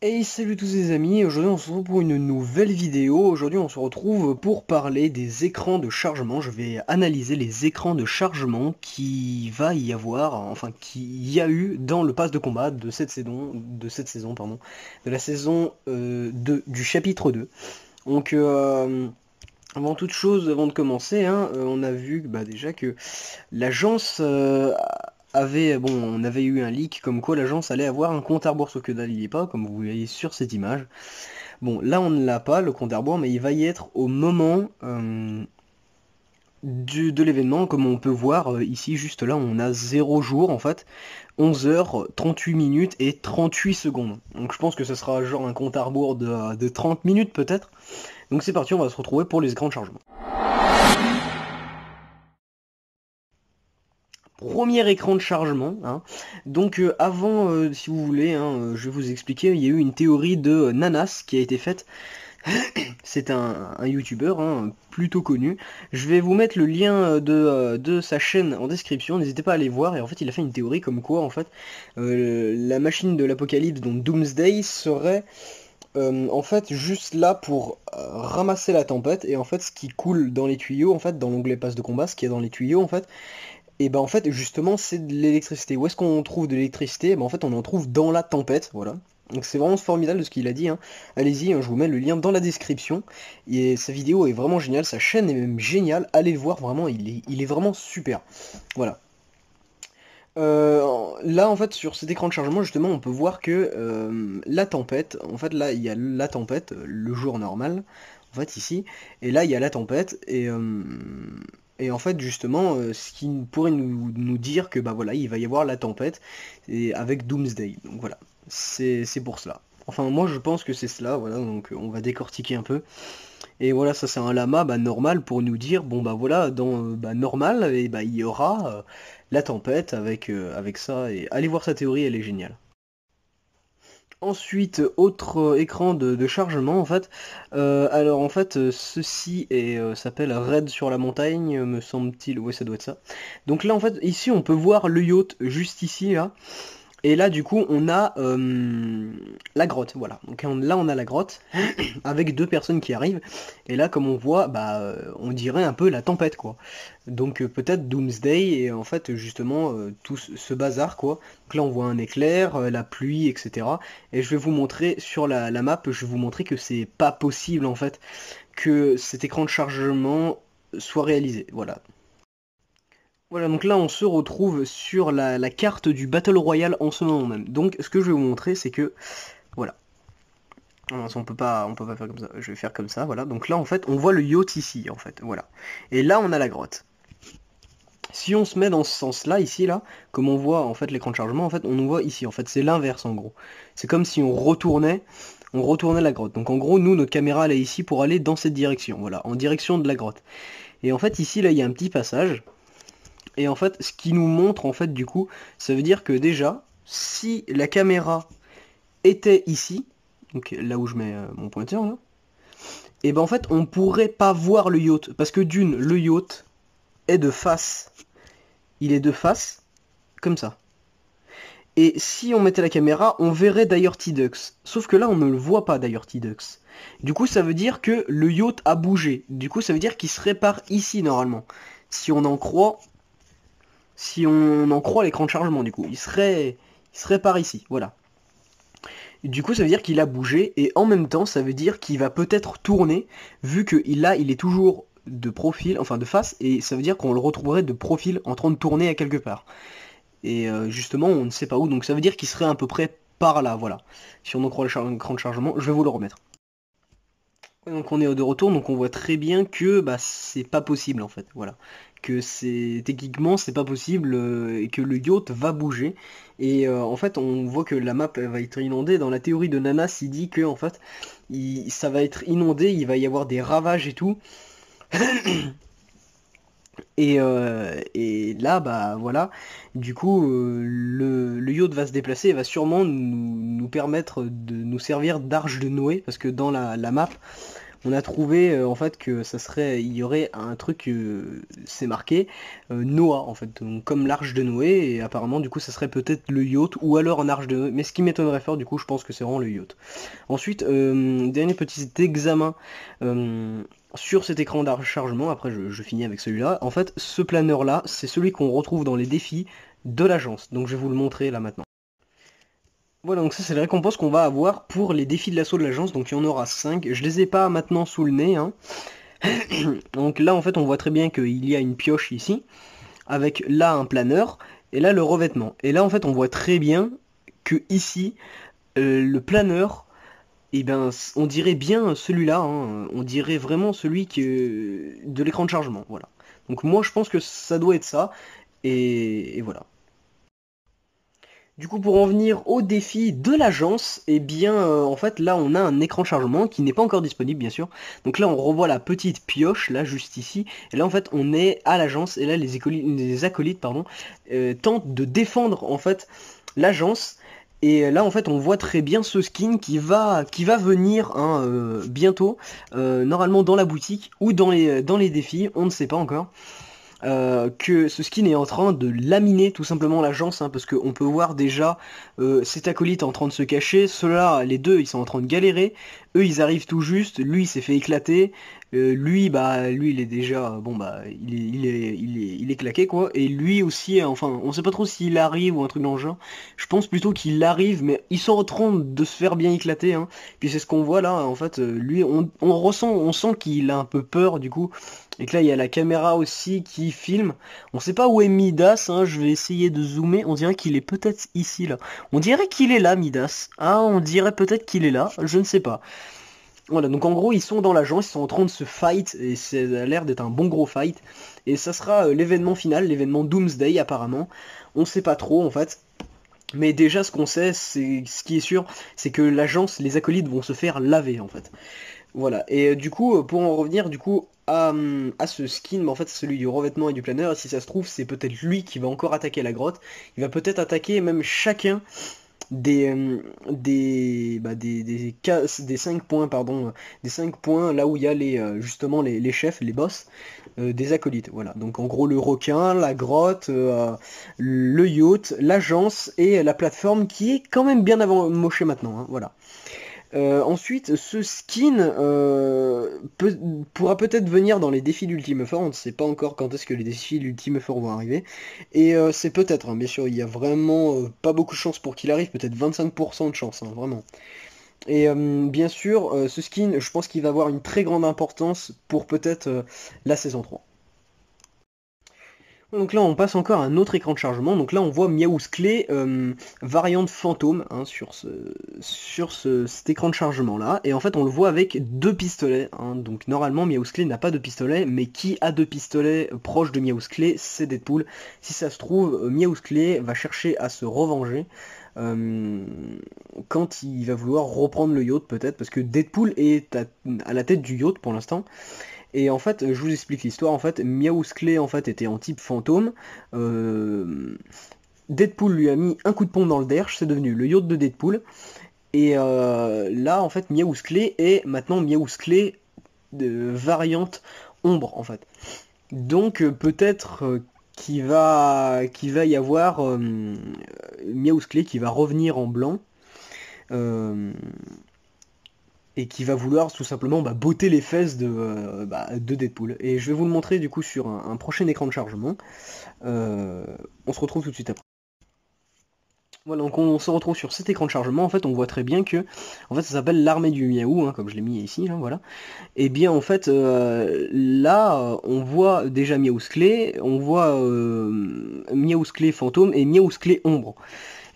Hey, salut tous les amis, aujourd'hui on se retrouve pour une nouvelle vidéo. Aujourd'hui on se retrouve pour parler des écrans de chargement. Je vais analyser les écrans de chargement qui va y avoir, enfin qui y a eu dans le pass de combat de cette saison, pardon, de la saison 2, du chapitre 2. Donc avant toute chose, avant de commencer, on a vu déjà que l'agence on avait eu un leak comme quoi l'agence allait avoir un compte à rebours, sauf que là il n'y est pas, comme vous voyez sur cette image. Bon, là on ne l'a pas, le compte à rebours, mais il va y être au moment de l'événement, comme on peut voir ici, juste là, on a 0 jour en fait, 11 h 38 minutes et 38 secondes. Donc je pense que ce sera genre un compte à rebours de 30 minutes peut-être. Donc c'est parti, on va se retrouver pour les écrans de chargement. Premier écran de chargement, hein. Donc avant, si vous voulez, je vais vous expliquer, il y a eu une théorie de Nanas qui a été faite. C'est un youtubeur plutôt connu. Je vais vous mettre le lien de sa chaîne en description, n'hésitez pas à aller voir. Et en fait il a fait une théorie comme quoi en fait la machine de l'apocalypse, donc Doomsday, serait en fait juste là pour ramasser la tempête. Et en fait ce qui coule dans les tuyaux, en fait dans l'onglet passe de combat, ce qui est dans les tuyaux en fait, et ben en fait justement c'est de l'électricité. Où est-ce qu'on trouve de l'électricité? Ben en fait on en trouve dans la tempête, voilà. Donc c'est vraiment formidable de ce qu'il a dit, hein. Allez-y, je vous mets le lien dans la description. Et sa vidéo est vraiment géniale, sa chaîne est même géniale, allez le voir, vraiment, il est vraiment super. Voilà. Là en fait sur cet écran de chargement justement on peut voir que la tempête, en fait là il y a la tempête, le jour normal, en fait ici, et là il y a la tempête, et en fait justement ce qui pourrait nous dire que bah voilà il va y avoir la tempête et avec Doomsday. Donc voilà, c'est pour cela. Enfin moi je pense que c'est cela, voilà, donc on va décortiquer un peu. Et voilà, ça c'est un lama normal pour nous dire, bon bah voilà, dans normal, et bah il y aura la tempête avec ça, et allez voir sa théorie, elle est géniale. Ensuite, autre écran de chargement en fait. Alors en fait, ceci s'appelle Raid sur la montagne, me semble-t-il. Oui, ça doit être ça. Donc là en fait, ici on peut voir le yacht juste ici là. Et là du coup on a la grotte, voilà. Donc là on a la grotte avec deux personnes qui arrivent. Et là comme on voit, on dirait un peu la tempête quoi. Donc peut-être Doomsday et en fait justement tout ce bazar quoi. Donc là on voit un éclair, la pluie, etc. Et je vais vous montrer sur la map, je vais vous montrer que c'est pas possible en fait que cet écran de chargement soit réalisé. Voilà. Voilà, donc là on se retrouve sur la carte du Battle Royale en ce moment même. Donc ce que je vais vous montrer c'est que, voilà. Non, on peut pas faire comme ça, je vais faire comme ça, voilà. Donc là en fait on voit le yacht ici en fait, voilà. Et là on a la grotte. Si on se met dans ce sens-là, ici, là, comme on voit en fait l'écran de chargement, en fait on nous voit ici, en fait c'est l'inverse en gros. C'est comme si on retournait la grotte. Donc en gros nous notre caméra elle est ici pour aller dans cette direction, voilà, en direction de la grotte. Et en fait ici là il y a un petit passage. Et en fait, ce qui nous montre, en fait, du coup, ça veut dire que déjà, si la caméra était ici, donc là où je mets mon pointeur, là, et ben en fait, on pourrait pas voir le yacht. Parce que d'une, le yacht est de face. Il est de face, comme ça. Et si on mettait la caméra, on verrait Dirty Ducks. Sauf que là, on ne le voit pas, Dirty Ducks. Du coup, ça veut dire que le yacht a bougé. Du coup, ça veut dire qu'il serait par ici, normalement. Si on en croit Si on en croit l'écran de chargement, du coup, il serait par ici, voilà. Du coup, ça veut dire qu'il a bougé, et en même temps, ça veut dire qu'il va peut-être tourner, vu que là, il est toujours de profil, enfin de face, et ça veut dire qu'on le retrouverait de profil en train de tourner à quelque part. Et justement, on ne sait pas où, donc ça veut dire qu'il serait à peu près par là, voilà. Si on en croit l'écran de chargement, je vais vous le remettre. Donc on est de retour, donc on voit très bien que c'est pas possible en fait, voilà. Que c'est techniquement c'est pas possible et que le yacht va bouger. Et en fait on voit que la map elle va être inondée. Dans la théorie de Nanas, il dit que en fait ça va être inondé, il va y avoir des ravages et tout. Et là, voilà, du coup, le yacht va se déplacer et va sûrement nous permettre de nous servir d'arche de Noé, parce que dans la map, on a trouvé en fait que il y aurait un truc, c'est marqué Noah en fait, donc, comme l'arche de Noé, et apparemment du coup ça serait peut-être le yacht ou alors un arche de Noé, mais ce qui m'étonnerait fort du coup je pense que c'est vraiment le yacht. Ensuite, dernier petit examen sur cet écran de rechargement, après je finis avec celui-là. En fait, ce planeur-là, c'est celui qu'on retrouve dans les défis de l'agence. Donc je vais vous le montrer là maintenant. Voilà, donc ça c'est les récompenses qu'on va avoir pour les défis de l'assaut de l'agence, donc il y en aura 5. Je les ai pas maintenant sous le nez, hein. Donc là en fait on voit très bien qu'il y a une pioche ici, avec là un planeur, et là le revêtement. Et là en fait on voit très bien que ici, le planeur, eh ben, on dirait bien celui-là, hein, on dirait vraiment celui de l'écran de chargement, voilà. Donc moi je pense que ça doit être ça, et voilà. Du coup, pour en venir au défi de l'agence, eh bien, en fait, là, on a un écran de chargement qui n'est pas encore disponible, bien sûr. Donc là, on revoit la petite pioche, là, juste ici. Et là, en fait, on est à l'agence, et là, les acolytes, pardon, tentent de défendre, en fait, l'agence. Et là, en fait, on voit très bien ce skin qui va venir hein, bientôt, normalement dans la boutique ou dans les défis, on ne sait pas encore. Que ce skin est en train de laminer tout simplement l'agence, hein, parce qu'on peut voir déjà cet acolyte en train de se cacher, ceux-là, les deux, ils sont en train de galérer, eux ils arrivent tout juste, lui il s'est fait éclater, lui il est déjà, bon bah, il est claqué quoi, et lui aussi, enfin, on sait pas trop s'il arrive ou un truc dans le genre, je pense plutôt qu'il arrive, mais ils sont en train de se faire bien éclater, hein, puis c'est ce qu'on voit là, en fait, lui, on sent qu'il a un peu peur du coup, et que là, il y a la caméra aussi qui filme. On sait pas où est Midas, hein, je vais essayer de zoomer. On dirait qu'il est peut-être ici, là. On dirait qu'il est là, Midas. Ah, on dirait peut-être qu'il est là, je ne sais pas. Voilà, donc en gros, ils sont dans l'agence, ils sont en train de se fight, et ça a l'air d'être un bon gros fight. Et ça sera l'événement final, l'événement Doomsday, apparemment. On sait pas trop, en fait. Mais déjà, ce qu'on sait, ce qui est sûr, c'est que l'agence, les acolytes vont se faire laver, en fait. Voilà, et du coup, pour en revenir du coup à ce skin, mais en fait c'est celui du revêtement et du planeur, et si ça se trouve c'est peut-être lui qui va encore attaquer la grotte, il va peut-être attaquer même chacun des 5 points, pardon, des 5 points là où il y a justement les chefs, les boss des acolytes, voilà. Donc en gros le requin, la grotte, le yacht, l'agence et la plateforme qui est quand même bien avant moché maintenant, hein, voilà. Ensuite, ce skin pourra peut-être venir dans les défis d'Ultime Effort, on ne sait pas encore quand est-ce que les défis d'Ultime Effort vont arriver, et c'est peut-être, hein, bien sûr, il y a vraiment pas beaucoup de chance pour qu'il arrive, peut-être 25% de chance, hein, vraiment. Et bien sûr, ce skin, je pense qu'il va avoir une très grande importance pour peut-être la saison 3. Donc là on passe encore à un autre écran de chargement, donc là on voit Miaousclé variante fantôme hein, cet écran de chargement là, et en fait on le voit avec deux pistolets, hein. Donc normalement Miaousclé n'a pas de pistolet, mais qui a deux pistolets proches de Miaousclé, c'est Deadpool. Si ça se trouve, Miaousclé va chercher à se revenger quand il va vouloir reprendre le yacht peut-être, parce que Deadpool est à la tête du yacht pour l'instant. Et en fait, je vous explique l'histoire. En fait, Miaousclé en fait était en type fantôme. Deadpool lui a mis un coup de pompe dans le derche, c'est devenu le yacht de Deadpool. Et là, en fait, Miaousclé est maintenant Miaousclé de variante ombre, en fait. Donc peut-être qu'il va y avoir Miaousclé qui va revenir en blanc. Euh, et qui va vouloir tout simplement botter les fesses de Deadpool. Et je vais vous le montrer du coup sur un prochain écran de chargement. On se retrouve tout de suite après. Voilà, donc on se retrouve sur cet écran de chargement. En fait, on voit très bien que, en fait, ça s'appelle l'armée du Miaou, hein, comme je l'ai mis ici, là, voilà. Et bien, en fait, là, on voit déjà Miaousclé, on voit Miaousclé fantôme et Miaousclé ombre.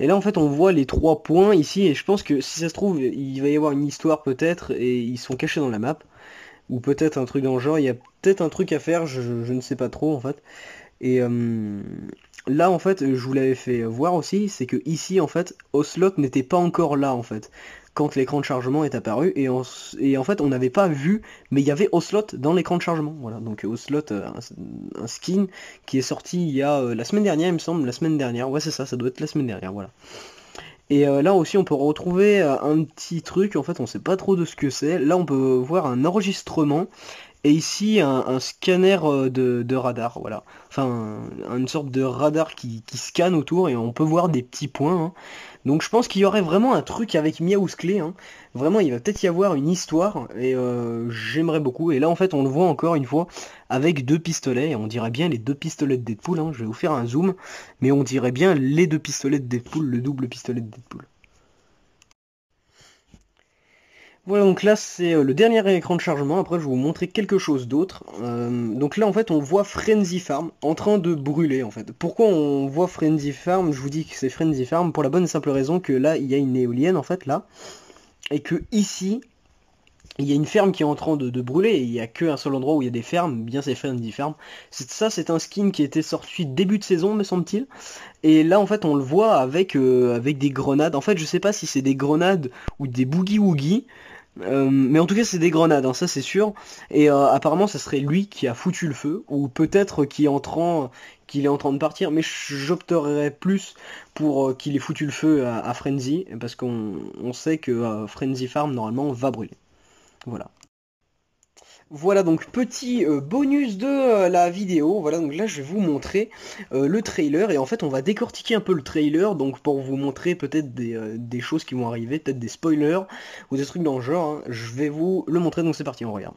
Et là, en fait, on voit les 3 points ici, et je pense que si ça se trouve, il va y avoir une histoire peut-être, et ils sont cachés dans la map, ou peut-être un truc dans le genre, il y a peut-être un truc à faire, je ne sais pas trop en fait. Et là, en fait, je vous l'avais fait voir aussi, c'est que ici, en fait, Ocelot n'était pas encore là, en fait, quand l'écran de chargement est apparu, et en fait, on n'avait pas vu, mais il y avait Ocelot dans l'écran de chargement, voilà, donc Ocelot, un skin qui est sorti il y a la semaine dernière, il me semble, la semaine dernière, ouais c'est ça doit être la semaine dernière, voilà. Et là aussi on peut retrouver un petit truc, en fait on sait pas trop de ce que c'est. Là on peut voir un enregistrement et ici un scanner de radar, voilà. Enfin une sorte de radar qui scanne autour et on peut voir des petits points, hein. Donc je pense qu'il y aurait vraiment un truc avec Miaousclé, hein. Vraiment il va peut-être y avoir une histoire et j'aimerais beaucoup. Et là en fait on le voit encore une fois avec deux pistolets, et on dirait bien les deux pistolets de Deadpool, hein. Je vais vous faire un zoom, mais on dirait bien les deux pistolets de Deadpool, le double pistolet de Deadpool. Voilà, donc là c'est le dernier écran de chargement. Après je vais vous montrer quelque chose d'autre. Donc là en fait on voit Frenzy Farm en train de brûler en fait. Pourquoi on voit Frenzy Farm? Je vous dis que c'est Frenzy Farm pour la bonne et simple raison que là il y a une éolienne en fait là. Et que ici il y a une ferme qui est en train de brûler, et il n'y a qu'un seul endroit où il y a des fermes, bien c'est Frenzy Farm. Ça c'est un skin qui était sorti début de saison me semble-t-il. Et là en fait on le voit avec des grenades. En fait je sais pas si c'est des grenades ou des boogie woogie. Mais en tout cas c'est des grenades, hein, ça c'est sûr. Et apparemment ça serait lui qui a foutu le feu, ou peut-être qu'il est en train de partir, mais j'opterais plus pour qu'il ait foutu le feu à Frenzy, parce qu'on sait que Frenzy Farm normalement va brûler. Voilà. Voilà donc petit bonus de la vidéo. Voilà, donc là je vais vous montrer le trailer, et en fait on va décortiquer un peu le trailer donc pour vous montrer peut-être des choses qui vont arriver, peut-être des spoilers ou des trucs dans le genre, hein. Je vais vous le montrer, donc c'est parti, on regarde.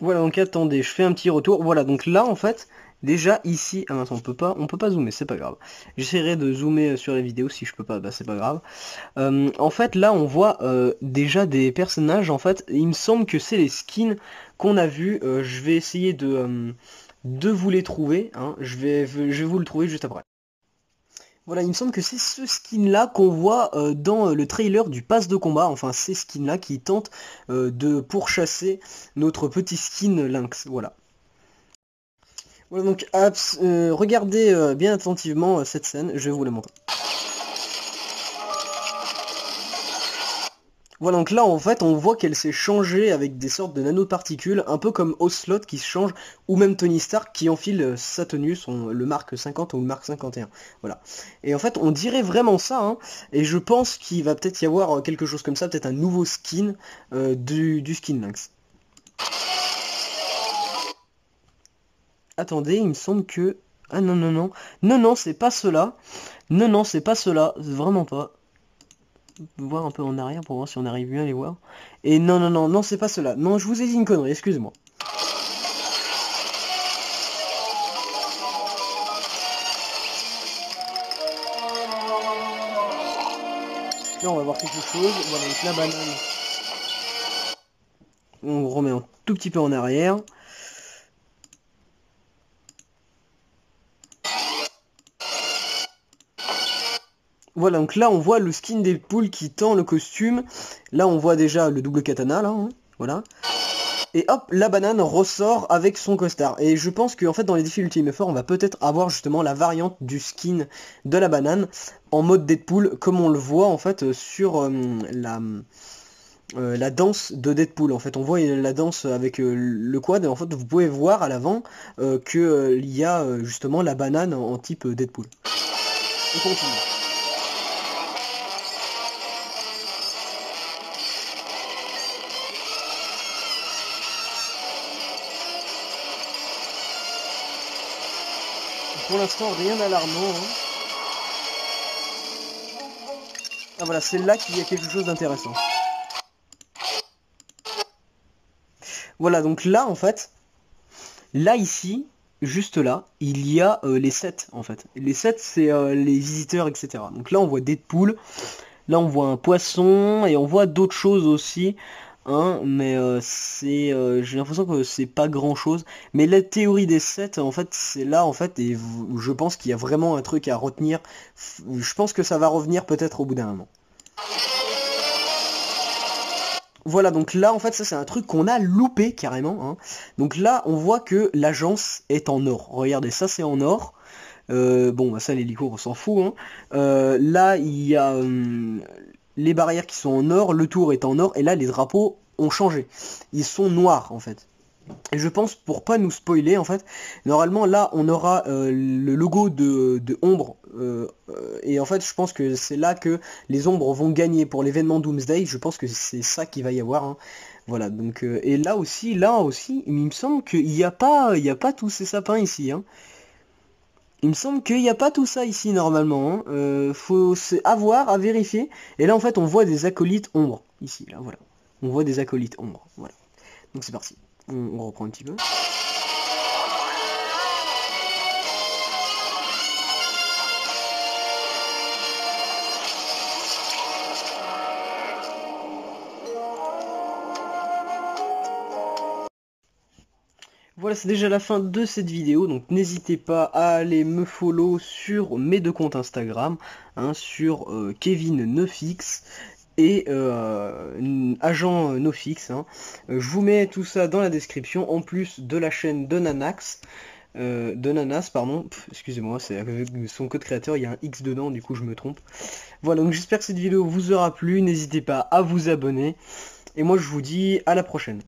Voilà, donc attendez, je fais un petit retour. Voilà, donc là en fait, déjà ici, ah mince, on peut pas zoomer, c'est pas grave. J'essaierai de zoomer sur les vidéos, si je peux pas, bah c'est pas grave. En fait, là on voit déjà des personnages, en fait, il me semble que c'est les skins qu'on a vus. Je vais essayer de vous les trouver, hein. Je vais vous le trouver juste après. Voilà, il me semble que c'est ce skin-là qu'on voit dans le trailer du pass de combat, enfin ces skins-là qui tentent de pourchasser notre petit skin Lynx, voilà. Voilà donc regardez bien attentivement cette scène, je vais vous la montrer. Voilà, donc là en fait on voit qu'elle s'est changée avec des sortes de nanoparticules, un peu comme Ocelot qui se change, ou même Tony Stark qui enfile sa tenue, le Mark 50 ou le Mark 51. Voilà. Et en fait on dirait vraiment ça, hein, et je pense qu'il va peut-être y avoir quelque chose comme ça, peut-être un nouveau skin du skin Lynx. Attendez, il me semble que... Ah non, non, non. Non, non, c'est pas cela. Non, non, c'est pas cela. Vraiment pas. Voir un peu en arrière pour voir si on arrive bien à les voir. Et non, non, non, non, c'est pas cela. Non, je vous ai dit une connerie, excusez-moi. Là, on va voir quelque chose. Voilà, donc la banane. On remet un tout petit peu en arrière. Voilà, donc là on voit le skin Deadpool qui tend le costume. Là on voit déjà le double katana, là, hein, voilà. Et hop, la banane ressort avec son costard. Et je pense qu'en fait dans les défis Ultimate Force, on va peut-être avoir justement la variante du skin de la banane en mode Deadpool, comme on le voit en fait sur la danse de Deadpool. En fait on voit la danse avec le quad, et en fait vous pouvez voir à l'avant qu'il y a justement la banane en type Deadpool. On continue. Pour l'instant, rien d'alarmant, hein. Ah voilà, c'est là qu'il y a quelque chose d'intéressant. Voilà, donc là, en fait, là, ici, juste là, il y a les 7, en fait. Les 7, c'est les visiteurs, etc. Donc là, on voit Deadpool, là, on voit un poisson, et on voit d'autres choses aussi. Hein, mais j'ai l'impression que c'est pas grand chose, mais la théorie des 7 en fait c'est là en fait, et je pense qu'il y a vraiment un truc à retenir. Je pense que ça va revenir peut-être au bout d'un moment. Voilà, donc là en fait ça c'est un truc qu'on a loupé carrément, hein. Donc là on voit que l'agence est en or, regardez ça c'est en or. Bon bah ça les licours on s'en fout, hein. Là il y a les barrières qui sont en or, le tour est en or, et là les drapeaux ont changé. Ils sont noirs en fait. Et je pense, pour pas nous spoiler en fait, normalement là on aura le logo de Ombre, et en fait je pense que c'est là que les Ombres vont gagner pour l'événement Doomsday, je pense que c'est ça qu'il va y avoir, hein. Voilà, donc et là aussi, il me semble il y a pas tous ces sapins ici, hein. Il me semble qu'il n'y a pas tout ça ici normalement, hein. Faut à voir, à vérifier. Et là en fait on voit des acolytes Ombre ici, là voilà. On voit des acolytes Ombre, voilà. Donc c'est parti. On reprend un petit peu. Voilà, c'est déjà la fin de cette vidéo, donc n'hésitez pas à aller me follow sur mes deux comptes Instagram, hein, sur Kevin9x et Agent Nofix, hein. Je vous mets tout ça dans la description, en plus de la chaîne de Nanax. De Nanas, pardon, excusez-moi, c'est avec son code créateur, il y a un X dedans, du coup je me trompe. Voilà, donc j'espère que cette vidéo vous aura plu, n'hésitez pas à vous abonner, et moi je vous dis à la prochaine.